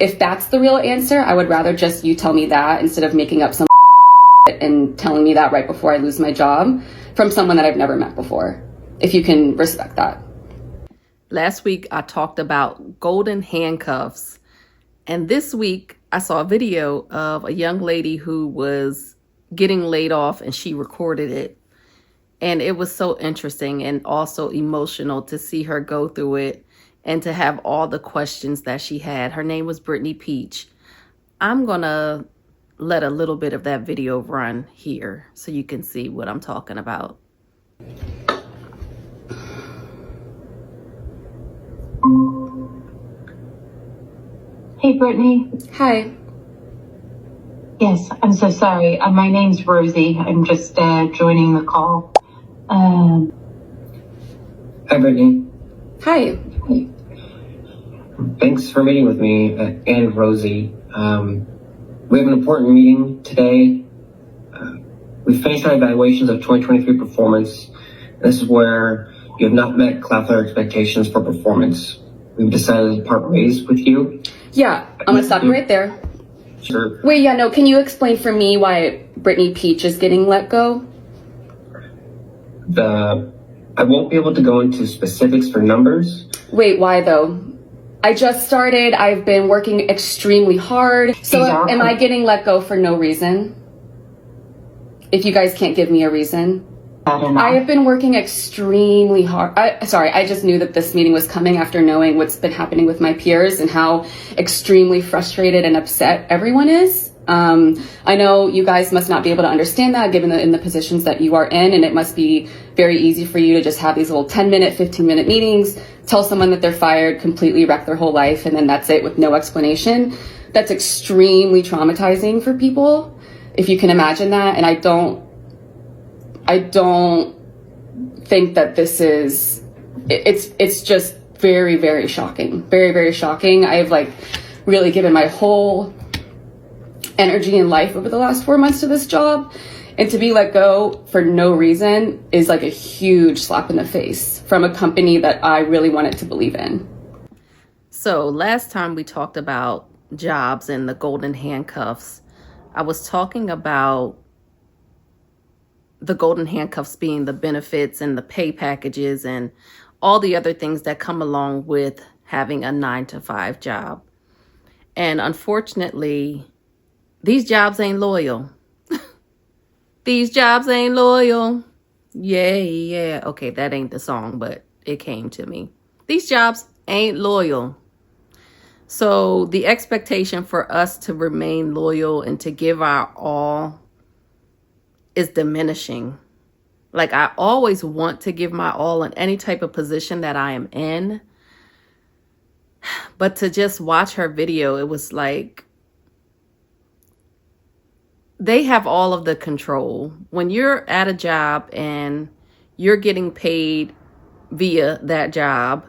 If that's the real answer, I would rather just you tell me that instead of making up some and telling me that right before I lose my job from someone that I've never met before, if you can respect that. Last week, I talked about golden handcuffs. And this week, I saw a video of a young lady who was getting laid off and she recorded it. And it was so interesting and also emotional to see her go through it and to have all the questions that she had. Her name was Brittany Peach. I'm going to let a little bit of that video run here so you can see what I'm talking about. Hey, Brittany. Hi. Yes, I'm so sorry. My name's Rosie. I'm just joining the call. Hi, Brittany. Hi. Thanks for meeting with me and Rosie. We have an important meeting today. We finished our evaluations of 2023 performance. This is where you have not met Cloudflare expectations for performance. We've decided to part ways with you. Yeah, I'm gonna stop you right there. Sure. Wait, yeah, no, can you explain for me why Brittany Peach is getting let go? I won't be able to go into specifics for numbers. Wait, why though? I just started, I've been working extremely hard. So am I getting let go for no reason? If you guys can't give me a reason? I have been working extremely hard. I just knew that this meeting was coming after knowing what's been happening with my peers and how extremely frustrated and upset everyone is. I know you guys must not be able to understand that given in the positions that you are in, and it must be very easy for you to just have these little 10-minute, 15-minute meetings, tell someone that they're fired, completely wreck their whole life, and then that's it with no explanation. That's extremely traumatizing for people, if you can imagine that. And I don't think that this is, it's just very, very shocking. Very, very shocking. I've really given my whole energy and life over the last 4 months to this job, and to be let go for no reason is like a huge slap in the face from a company that I really wanted to believe in. So last time we talked about jobs and the golden handcuffs, I was talking about the golden handcuffs being the benefits and the pay packages and all the other things that come along with having a 9-to-5 job. And unfortunately, these jobs ain't loyal. These jobs ain't loyal. Yeah. Okay, that ain't the song, but it came to me. These jobs ain't loyal. So the expectation for us to remain loyal and to give our all is diminishing. Like, I always want to give my all in any type of position that I am in. But to just watch her video, it was like, they have all of the control. When you're at a job and you're getting paid via that job,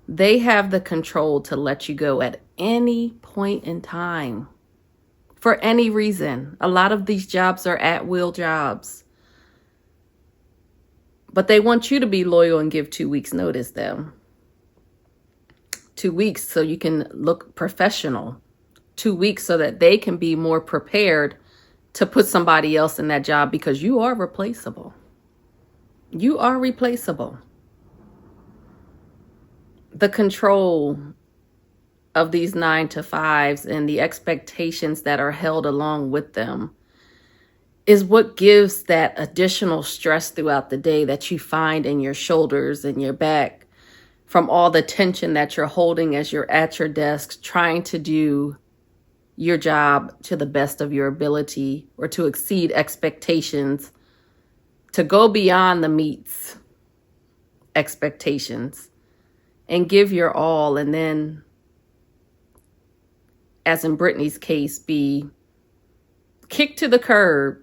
they have the control to let you go at any point in time for any reason. A lot of these jobs are at-will jobs. But they want you to be loyal and give 2 weeks notice, though. 2 weeks so you can look professional. 2 weeks so that they can be more prepared to put somebody else in that job, because you are replaceable. You are replaceable. The control of these 9-to-5s and the expectations that are held along with them is what gives that additional stress throughout the day that you find in your shoulders and your back from all the tension that you're holding as you're at your desk trying to do your job to the best of your ability, or to exceed expectations, to go beyond the meets expectations and give your all, and then, as in Brittany's case, be kicked to the curb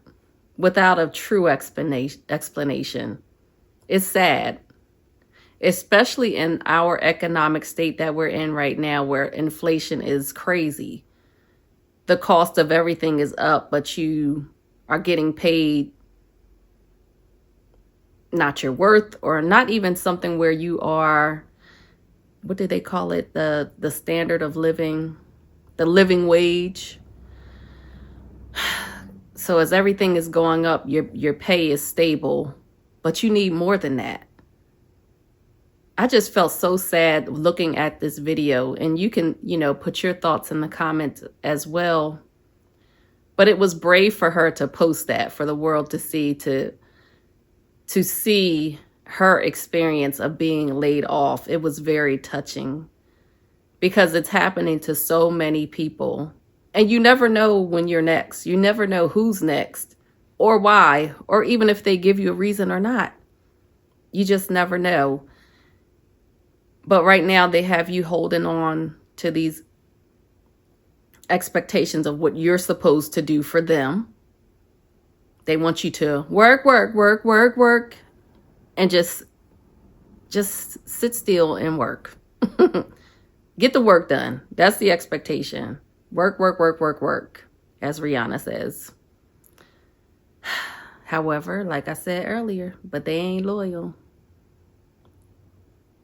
without a true explanation. It's sad, especially in our economic state that we're in right now, where inflation is crazy. The cost of everything is up, but you are getting paid not your worth, or not even something where you are, what do they call it? The standard of living the living wage. So as everything is going up, your pay is stable, but you need more than that. I just felt so sad looking at this video, and you can, put your thoughts in the comments as well. But it was brave for her to post that for the world to see, to see her experience of being laid off. It was very touching because it's happening to so many people. And you never know when you're next. You never know who's next or why, or even if they give you a reason or not. You just never know. But right now they have you holding on to these expectations of what you're supposed to do for them. They want you to work, and just sit still and work. Get the work done. That's the expectation. Work, as Rihanna says. However, like I said earlier, but they ain't loyal.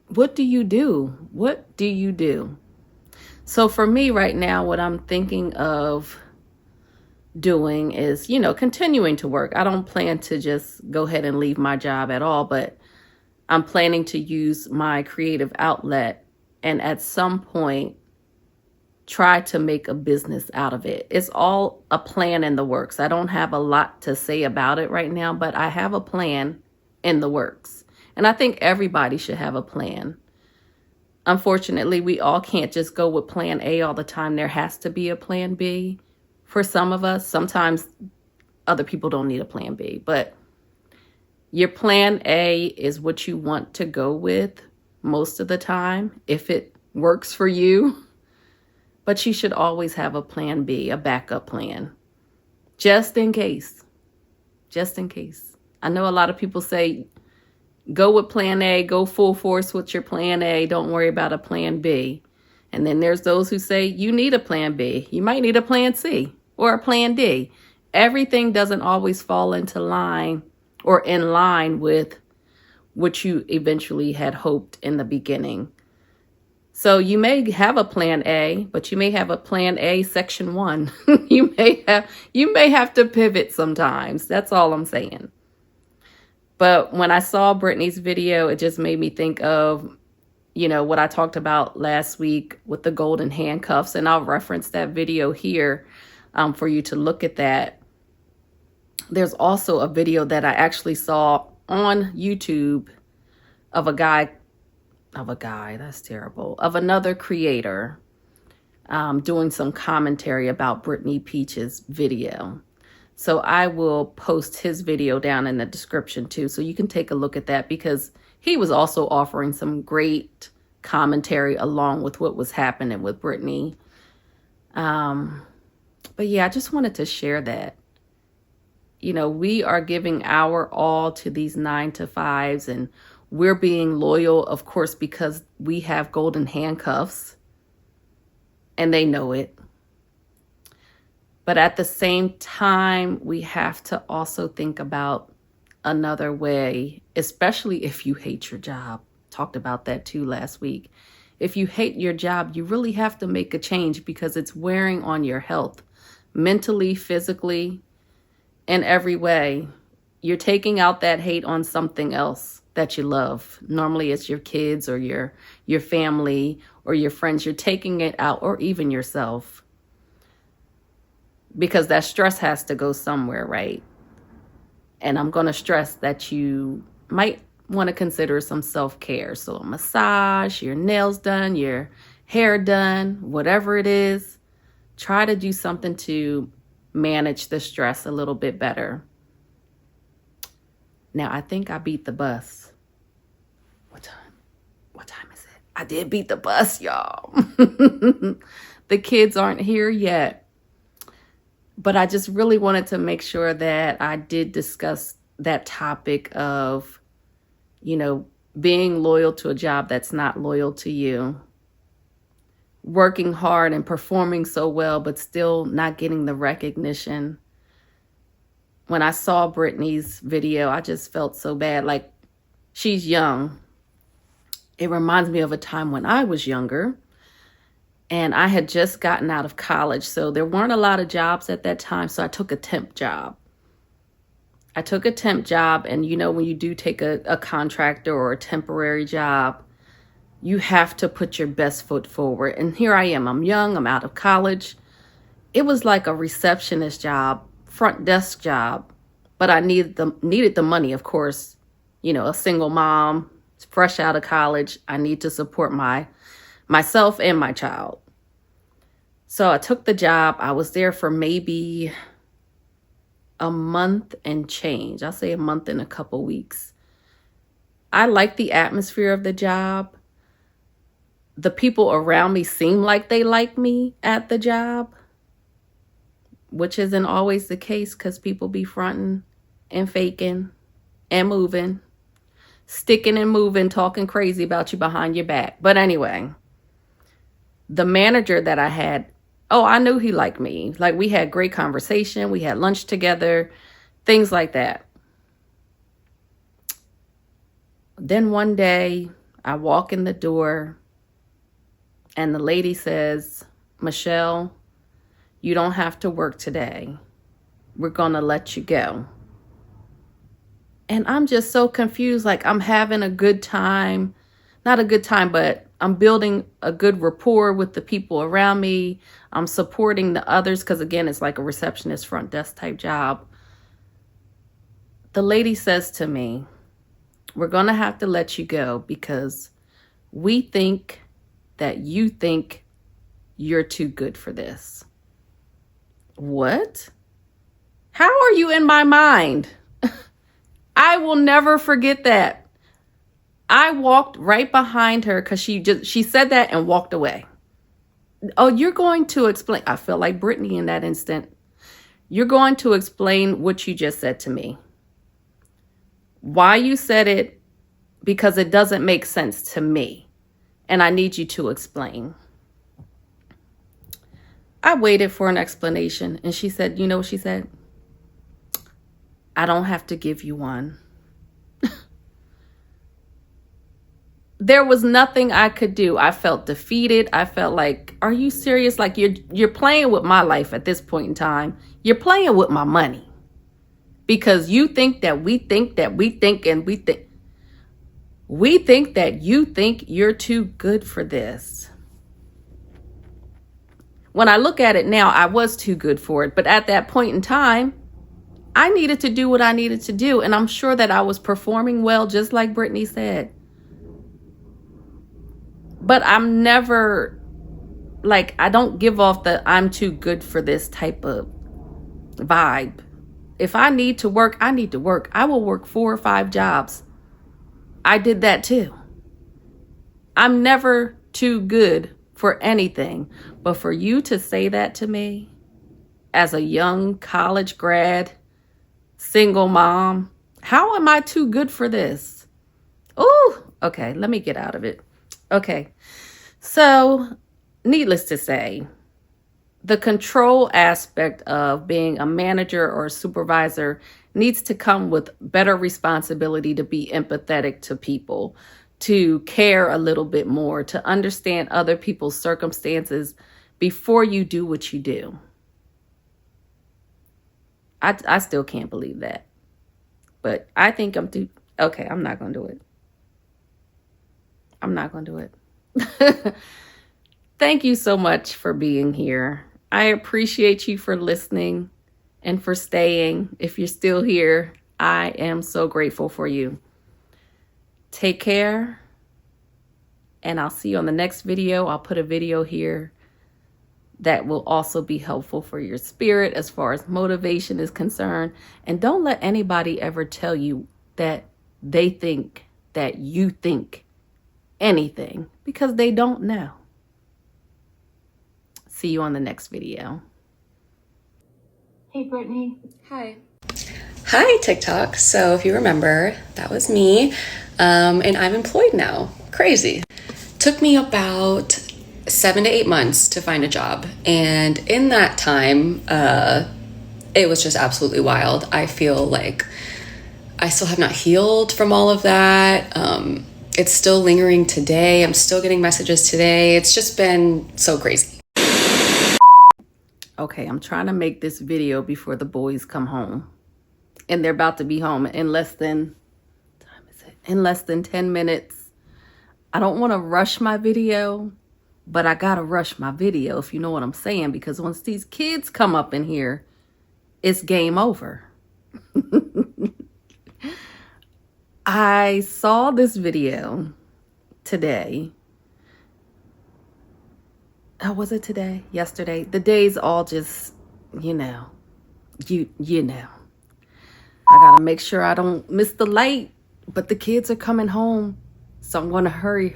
What do you do? What do you do? So for me right now, what I'm thinking of doing is, continuing to work. I don't plan to just go ahead and leave my job at all, but I'm planning to use my creative outlet and at some point try to make a business out of it. It's all a plan in the works. I don't have a lot to say about it right now, but I have a plan in the works. And I think everybody should have a plan. Unfortunately, we all can't just go with plan A all the time. There has to be a plan B for some of us. Sometimes other people don't need a plan B, but your plan A is what you want to go with most of the time, if it works for you. But you should always have a plan B, a backup plan, just in case. Just in case. I know a lot of people say, go with plan A, go full force with your plan A, don't worry about a plan B. And then there's those who say you need a plan B. You might need a plan C or a plan D. Everything doesn't always fall into line or in line with what you eventually had hoped in the beginning. So you may have a plan A, but you may have a plan A section 1. You may have to pivot sometimes. That's all I'm saying. But when I saw Brittany's video, it just made me think of, what I talked about last week with the golden handcuffs. And I'll reference that video here for you to look at that. There's also a video that I actually saw on YouTube of another creator doing some commentary about Brittany Peach's video. So I will post his video down in the description too, so you can take a look at that, because he was also offering some great commentary along with what was happening with Brittany. But yeah, I just wanted to share that. We are giving our all to these 9-to-5s, and we're being loyal, of course, because we have golden handcuffs and they know it. But at the same time, we have to also think about another way, especially if you hate your job. Talked about that too last week. If you hate your job, you really have to make a change, because it's wearing on your health, mentally, physically, in every way. You're taking out that hate on something else that you love. Normally it's your kids or your family or your friends. You're taking it out, or even yourself. Because that stress has to go somewhere, right? And I'm going to stress that you might want to consider some self-care. So a massage, your nails done, your hair done, whatever it is. Try to do something to manage the stress a little bit better. Now, I think I beat the bus. What time is it? I did beat the bus, y'all. The kids aren't here yet. But I just really wanted to make sure that I did discuss that topic of, being loyal to a job that's not loyal to you. Working hard and performing so well, but still not getting the recognition. When I saw Brittany's video, I just felt so bad. Like, she's young. It reminds me of a time when I was younger. And I had just gotten out of college, so there weren't a lot of jobs at that time. So I took a temp job. And you know, when you do take a contractor or a temporary job, you have to put your best foot forward. And here I am. I'm young. I'm out of college. It was like a receptionist job, front desk job, but I needed the money, of course. You know, a single mom, fresh out of college. I need to support myself and my child. So I took the job. I was there for maybe a month and change. I'll say a month and a couple weeks. I liked the atmosphere of the job. The people around me seemed like they liked me at the job, which isn't always the case because people be fronting and faking and moving, sticking and moving, talking crazy about you behind your back. But anyway, the manager that I had, I knew he liked me. Like, we had great conversation. We had lunch together, things like that. Then one day I walk in the door and the lady says, "Michelle, you don't have to work today. We're going to let you go." And I'm just so confused. Like, I'm having a good time. Not a good time, but I'm building a good rapport with the people around me. I'm supporting the others because, again, it's like a receptionist front desk type job. The lady says to me, "We're going to have to let you go because we think that you think you're too good for this." What? How are you in my mind? I will never forget that. I walked right behind her because she said that and walked away. "Oh, you're going to explain." I felt like Brittany in that instant. "You're going to explain what you just said to me. Why you said it, because it doesn't make sense to me. And I need you to explain." I waited for an explanation and she said, you know what she said? "I don't have to give you one." There was nothing I could do. I felt defeated. I felt like, are you serious? Like, you're playing with my life at this point in time. You're playing with my money. Because you think that we think that we think and we think. We think that you think you're too good for this. When I look at it now, I was too good for it. But at that point in time, I needed to do what I needed to do. And I'm sure that I was performing well, just like Brittany said. But I'm never, like, I don't give off the I'm too good for this type of vibe. If I need to work, I need to work. I will work 4 or 5 jobs. I did that too. I'm never too good for anything. But for you to say that to me as a young college grad, single mom, how am I too good for this? Oh, okay, let me get out of it. Okay, so needless to say, the control aspect of being a manager or a supervisor needs to come with better responsibility to be empathetic to people, to care a little bit more, to understand other people's circumstances before you do what you do. I still can't believe that. But I think okay, I'm not going to do it. I'm not going to do it. Thank you so much for being here. I appreciate you for listening and for staying. If you're still here, I am so grateful for you. Take care, and I'll see you on the next video. I'll put a video here that will also be helpful for your spirit as far as motivation is concerned. And don't let anybody ever tell you that they think that you think anything, because they don't know. See you on the next video. Hey, Brittany. Hi. Hi, TikTok. So if you remember, that was me. And I'm employed now. Crazy. Took me about 7 to 8 months to find a job. And in that time, it was just absolutely wild. I feel like I still have not healed from all of that. It's still lingering today. I'm still getting messages today. It's just been so crazy. Okay, I'm trying to make this video before the boys come home. And they're about to be home in less than 10 minutes. I don't want to rush my video, but I gotta rush my video, if you know what I'm saying, because once these kids come up in here, it's game over. I saw this video today. Oh, was it today? Yesterday? The days all just, you know. I gotta make sure I don't miss the light, but the kids are coming home. So I'm gonna hurry.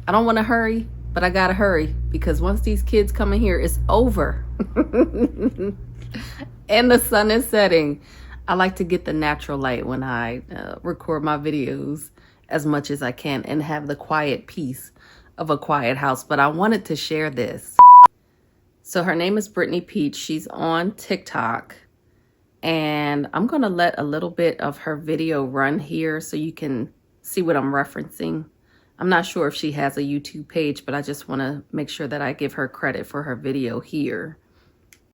I don't wanna hurry, but I gotta hurry because once these kids come in here, it's over. And the sun is setting. I like to get the natural light when I record my videos as much as I can and have the quiet peace of a quiet house. But I wanted to share this. So her name is Brittany Peach. She's on TikTok. And I'm going to let a little bit of her video run here so you can see what I'm referencing. I'm not sure if she has a YouTube page, but I just want to make sure that I give her credit for her video here.